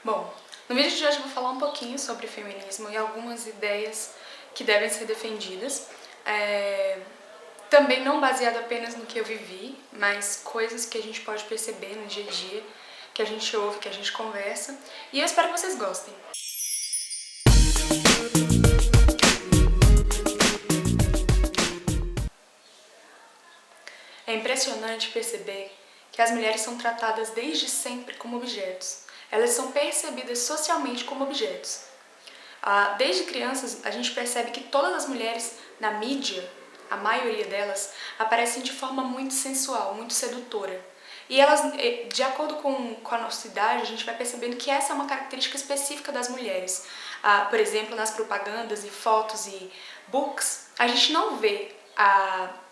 Bom, no vídeo de hoje eu vou falar um pouquinho sobre feminismo e algumas ideias que devem ser defendidas. Também não baseado apenas no que eu vivi, mas coisas que a gente pode perceber no dia a dia, que a gente ouve, que a gente conversa. E eu espero que vocês gostem. É impressionante perceber que as mulheres são tratadas desde sempre como objetos. Elas são percebidas socialmente como objetos. Desde crianças, a gente percebe que todas as mulheres na mídia, a maioria delas, aparecem de forma muito sensual, muito sedutora. E elas, de acordo com a nossa idade, a gente vai percebendo que essa é uma característica específica das mulheres. Por exemplo, nas propagandas e fotos e books, a gente não vê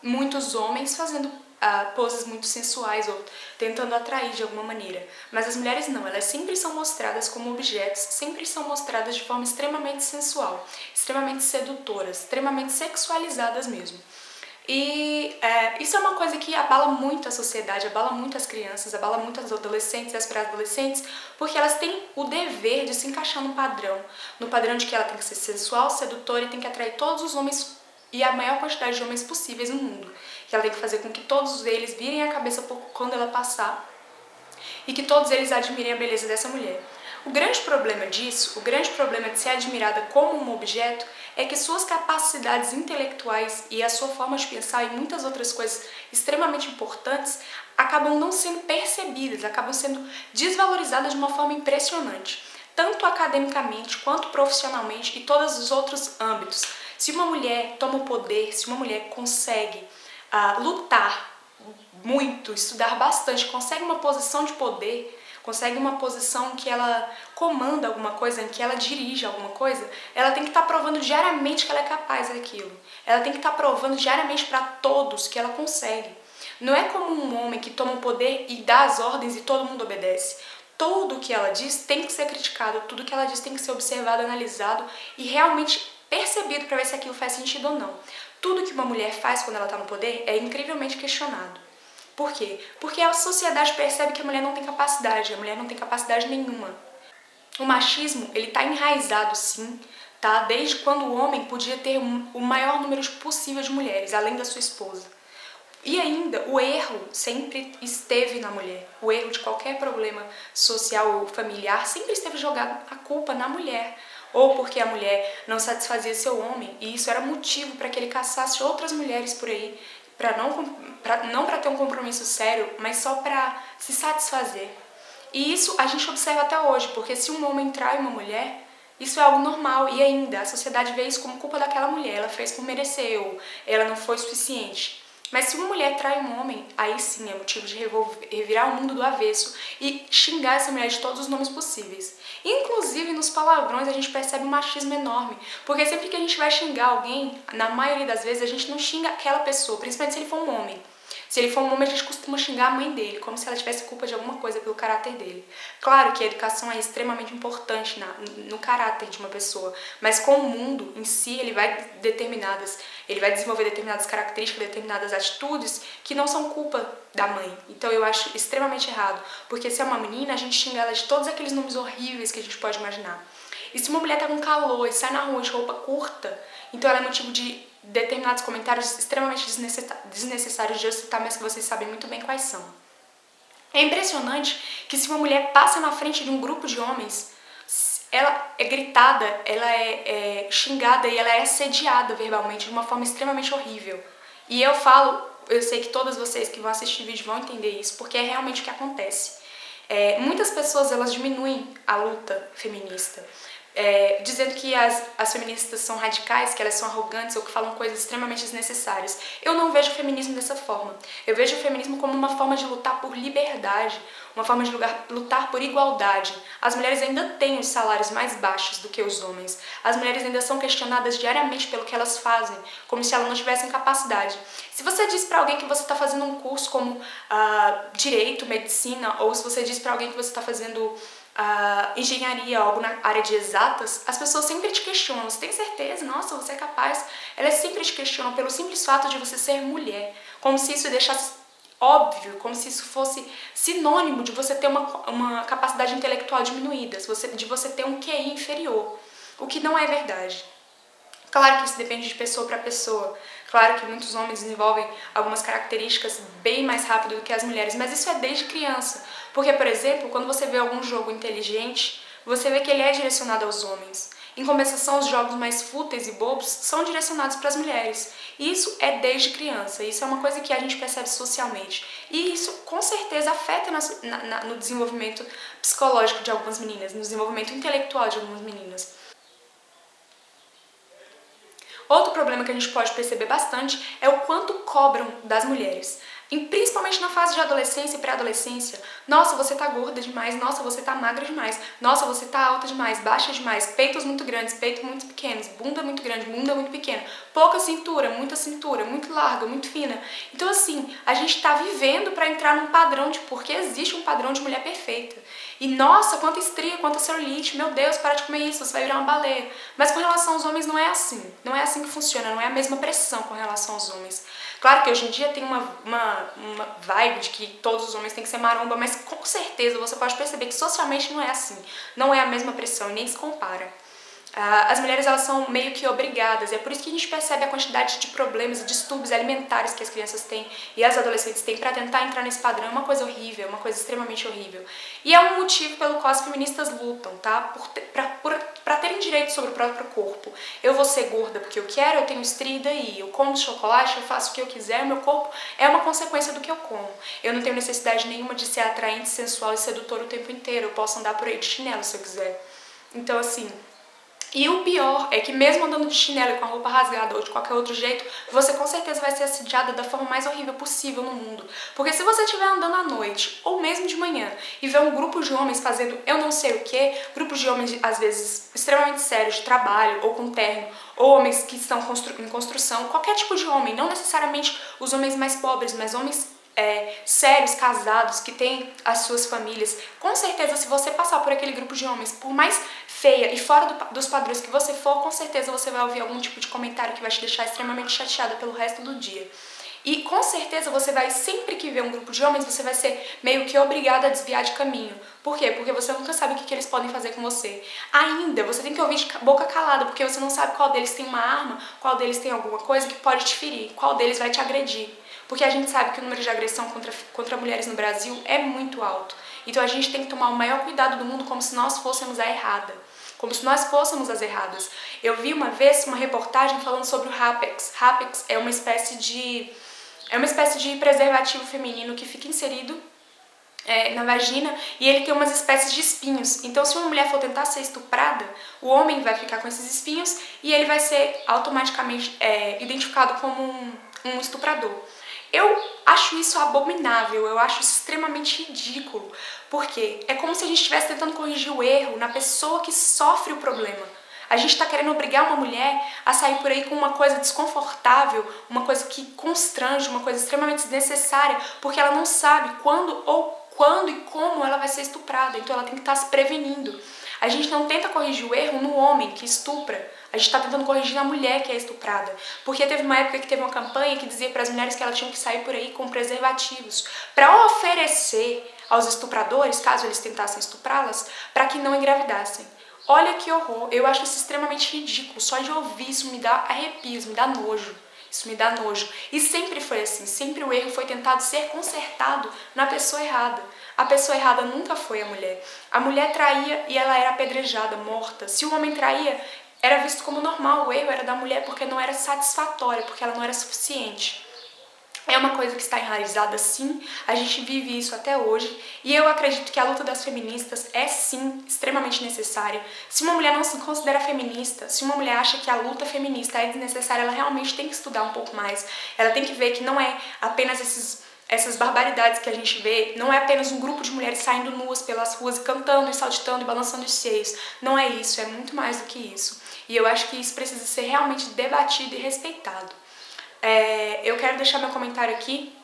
muitos homens fazendo poses muito sensuais ou tentando atrair de alguma maneira. Mas as mulheres não, elas sempre são mostradas como objetos, sempre são mostradas de forma extremamente sensual, extremamente sedutoras, extremamente sexualizadas mesmo. E isso é uma coisa que abala muito a sociedade, abala muito as crianças, abala muito as adolescentes e as pré-adolescentes, porque elas têm o dever de se encaixar no padrão de que ela tem que ser sensual, sedutora e tem que atrair todos os homens e a maior quantidade de homens possíveis no mundo. Que ela tem que fazer com que todos eles virem a cabeça quando ela passar e que todos eles admirem a beleza dessa mulher. O grande problema disso, o grande problema de ser admirada como um objeto, é que suas capacidades intelectuais e a sua forma de pensar e muitas outras coisas extremamente importantes acabam não sendo percebidas, acabam sendo desvalorizadas de uma forma impressionante, tanto academicamente quanto profissionalmente e todos os outros âmbitos. Se uma mulher toma o poder, se uma mulher consegue lutar muito, estudar bastante, consegue uma posição de poder, consegue uma posição em que ela comanda alguma coisa, em que ela dirige alguma coisa, ela tem que estar provando diariamente que ela é capaz daquilo. Ela tem que estar provando diariamente para todos que ela consegue. Não é como um homem que toma o poder e dá as ordens e todo mundo obedece. Tudo o que ela diz tem que ser criticado, tudo o que ela diz tem que ser observado, analisado e realmente percebido para ver se aquilo faz sentido ou não. Tudo que uma mulher faz quando ela está no poder é incrivelmente questionado. Por quê? Porque a sociedade percebe que a mulher não tem capacidade, a mulher não tem capacidade nenhuma. O machismo, ele está enraizado sim, tá? Desde quando o homem podia ter o maior número possível de mulheres, além da sua esposa. E ainda, o erro sempre esteve na mulher. O erro de qualquer problema social ou familiar sempre esteve jogado a culpa na mulher. Ou porque a mulher não satisfazia seu homem, e isso era motivo para que ele caçasse outras mulheres por aí, não para ter um compromisso sério, mas só para se satisfazer. E isso a gente observa até hoje, porque se um homem trai uma mulher, isso é algo normal, e ainda a sociedade vê isso como culpa daquela mulher, ela fez por merecer, ou ela não foi suficiente. Mas se uma mulher trai um homem, aí sim é motivo de revirar o mundo do avesso e xingar essa mulher de todos os nomes possíveis. Inclusive nos palavrões a gente percebe um machismo enorme, porque sempre que a gente vai xingar alguém, na maioria das vezes a gente não xinga aquela pessoa, principalmente se ele for um homem. Se ele for um homem, a gente costuma xingar a mãe dele, como se ela tivesse culpa de alguma coisa pelo caráter dele. Claro que a educação é extremamente importante no caráter de uma pessoa, mas com o mundo em si, ele vai desenvolver determinadas características, determinadas atitudes que não são culpa da mãe. Então eu acho extremamente errado, porque se é uma menina, a gente xinga ela de todos aqueles nomes horríveis que a gente pode imaginar. E se uma mulher tá com calor e sai na rua de roupa curta, então ela é motivo de determinados comentários extremamente desnecessários de eu citar, mas que vocês sabem muito bem quais são. É impressionante que se uma mulher passa na frente de um grupo de homens, ela é gritada, ela é xingada e ela é assediada verbalmente de uma forma extremamente horrível. E eu sei que todas vocês que vão assistir o vídeo vão entender isso, porque é realmente o que acontece. Muitas pessoas elas diminuem a luta feminista, dizendo que as feministas são radicais, que elas são arrogantes ou que falam coisas extremamente desnecessárias. Eu não vejo o feminismo dessa forma. Eu vejo o feminismo como uma forma de lutar por liberdade, uma forma de lutar por igualdade. As mulheres ainda têm os salários mais baixos do que os homens. As mulheres ainda são questionadas diariamente pelo que elas fazem, como se elas não tivessem capacidade. Se você diz para alguém que você está fazendo um curso como direito, medicina, ou se você diz para alguém que você está fazendo engenharia, algo na área de exatas, as pessoas sempre te questionam. Você tem certeza? Nossa, você é capaz? Elas sempre te questionam pelo simples fato de você ser mulher, como se isso deixasse óbvio, como se isso fosse sinônimo de você ter uma capacidade intelectual diminuída, de você ter um QI inferior, o que não é verdade. Claro que isso depende de pessoa para pessoa. Claro que muitos homens desenvolvem algumas características bem mais rápido do que as mulheres, mas isso é desde criança. Porque, por exemplo, quando você vê algum jogo inteligente, você vê que ele é direcionado aos homens. Em compensação, os jogos mais fúteis e bobos são direcionados para as mulheres. E isso é desde criança, isso é uma coisa que a gente percebe socialmente. E isso, com certeza, afeta no desenvolvimento psicológico de algumas meninas, no desenvolvimento intelectual de algumas meninas. Outro problema que a gente pode perceber bastante é o quanto cobram das mulheres. E principalmente na fase de adolescência e pré-adolescência. Nossa, você tá gorda demais. Nossa, você tá magra demais. Nossa, você tá alta demais, baixa demais. Peitos muito grandes, peitos muito pequenos. Bunda muito grande, bunda muito pequena. Pouca cintura, muito larga, muito fina. Então assim, a gente tá vivendo pra entrar num padrão porque existe um padrão de mulher perfeita. E nossa, quanta estria, quanta celulite. Meu Deus, para de comer isso, você vai virar uma baleia. Mas com relação aos homens não é assim. Não é assim que funciona, não é a mesma pressão com relação aos homens. Claro que hoje em dia tem uma vibe de que todos os homens têm que ser maromba, mas com certeza você pode perceber que socialmente não é assim. Não é a mesma pressão e nem se compara. As mulheres elas são meio que obrigadas, e é por isso que a gente percebe a quantidade de problemas e distúrbios alimentares que as crianças têm e as adolescentes têm para tentar entrar nesse padrão. É uma coisa horrível, é uma coisa extremamente horrível. E é um motivo pelo qual as feministas lutam, tá? Para terem direito sobre o próprio corpo. Eu vou ser gorda porque eu quero, eu tenho estria e daí. Eu como chocolate, eu faço o que eu quiser, meu corpo é uma consequência do que eu como. Eu não tenho necessidade nenhuma de ser atraente, sensual e sedutor o tempo inteiro. Eu posso andar por aí de chinelo se eu quiser. Então, assim... E o pior é que mesmo andando de chinelo e com a roupa rasgada ou de qualquer outro jeito, você com certeza vai ser assediada da forma mais horrível possível no mundo. Porque se você estiver andando à noite, ou mesmo de manhã, e ver um grupo de homens fazendo eu não sei o que, grupos de homens às vezes extremamente sérios de trabalho ou com terno, ou homens que estão em construção, qualquer tipo de homem, não necessariamente os homens mais pobres, mas homens sérios, casados, que têm as suas famílias, com certeza se você passar por aquele grupo de homens, por mais feia e fora dos padrões que você for, com certeza você vai ouvir algum tipo de comentário que vai te deixar extremamente chateada pelo resto do dia. E com certeza você vai, sempre que ver um grupo de homens, você vai ser meio que obrigada a desviar de caminho. Por quê? Porque você nunca sabe o que eles podem fazer com você. Ainda, você tem que ouvir de boca calada, porque você não sabe qual deles tem uma arma, qual deles tem alguma coisa que pode te ferir, qual deles vai te agredir. Porque a gente sabe que o número de agressão contra mulheres no Brasil é muito alto. Então a gente tem que tomar o maior cuidado do mundo como se nós fôssemos a errada. Como se nós fôssemos as erradas. Eu vi uma vez uma reportagem falando sobre o Rapex. Rapex é uma espécie de preservativo feminino que fica inserido na vagina e ele tem umas espécies de espinhos. Então, se uma mulher for tentar ser estuprada, o homem vai ficar com esses espinhos e ele vai ser automaticamente identificado como um estuprador. Eu acho isso abominável, eu acho isso extremamente ridículo, porque é como se a gente estivesse tentando corrigir o erro na pessoa que sofre o problema. A gente está querendo obrigar uma mulher a sair por aí com uma coisa desconfortável, uma coisa que constrange, uma coisa extremamente desnecessária, porque ela não sabe quando e como ela vai ser estuprada, então ela tem que estar se prevenindo. A gente não tenta corrigir o erro no homem que estupra, a gente está tentando corrigir na mulher que é estuprada. Porque teve uma época que teve uma campanha que dizia para as mulheres que elas tinham que sair por aí com preservativos, para oferecer aos estupradores, caso eles tentassem estuprá-las, para que não engravidassem. Olha que horror, eu acho isso extremamente ridículo, só de ouvir isso me dá arrepios, me dá nojo. Isso me dá nojo. E sempre foi assim, sempre o erro foi tentado ser consertado na pessoa errada. A pessoa errada nunca foi a mulher. A mulher traía e ela era apedrejada, morta. Se o homem traía, era visto como normal, o erro era da mulher porque não era satisfatório, porque ela não era suficiente. É uma coisa que está enraizada sim, a gente vive isso até hoje e eu acredito que a luta das feministas é sim extremamente necessária. Se uma mulher não se considera feminista, se uma mulher acha que a luta feminista é desnecessária, ela realmente tem que estudar um pouco mais. Ela tem que ver que não é apenas essas barbaridades que a gente vê, não é apenas um grupo de mulheres saindo nuas pelas ruas e cantando e saltitando e balançando os seios. Não é isso, é muito mais do que isso. E eu acho que isso precisa ser realmente debatido e respeitado. Eu quero deixar meu comentário aqui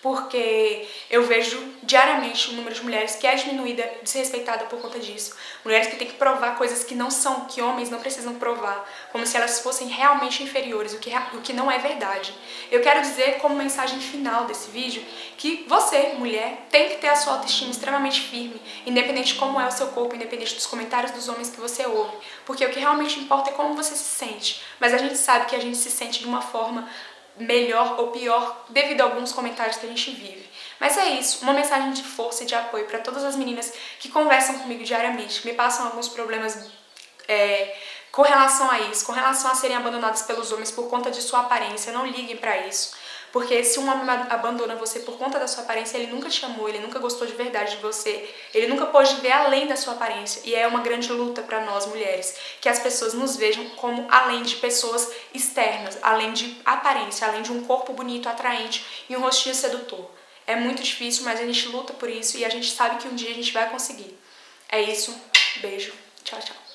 porque eu vejo diariamente o número de mulheres que é diminuída, desrespeitada por conta disso. Mulheres que têm que provar coisas que não são, que homens não precisam provar, como se elas fossem realmente inferiores, o que não é verdade. Eu quero dizer como mensagem final desse vídeo que você, mulher, tem que ter a sua autoestima extremamente firme, independente de como é o seu corpo, independente dos comentários dos homens que você ouve, porque o que realmente importa é como você se sente. Mas a gente sabe que a gente se sente de uma forma melhor ou pior devido a alguns comentários que a gente vive. Mas é isso, uma mensagem de força e de apoio para todas as meninas que conversam comigo diariamente, que me passam alguns problemas com relação a isso, com relação a serem abandonadas pelos homens por conta de sua aparência. Não liguem para isso, porque se um homem abandona você por conta da sua aparência, ele nunca te amou, ele nunca gostou de verdade de você, ele nunca pôde ver além da sua aparência. E é uma grande luta para nós mulheres, que as pessoas nos vejam como além de pessoas externas, além de aparência, além de um corpo bonito, atraente e um rostinho sedutor. É muito difícil, mas a gente luta por isso e a gente sabe que um dia a gente vai conseguir. É isso, beijo, tchau, tchau.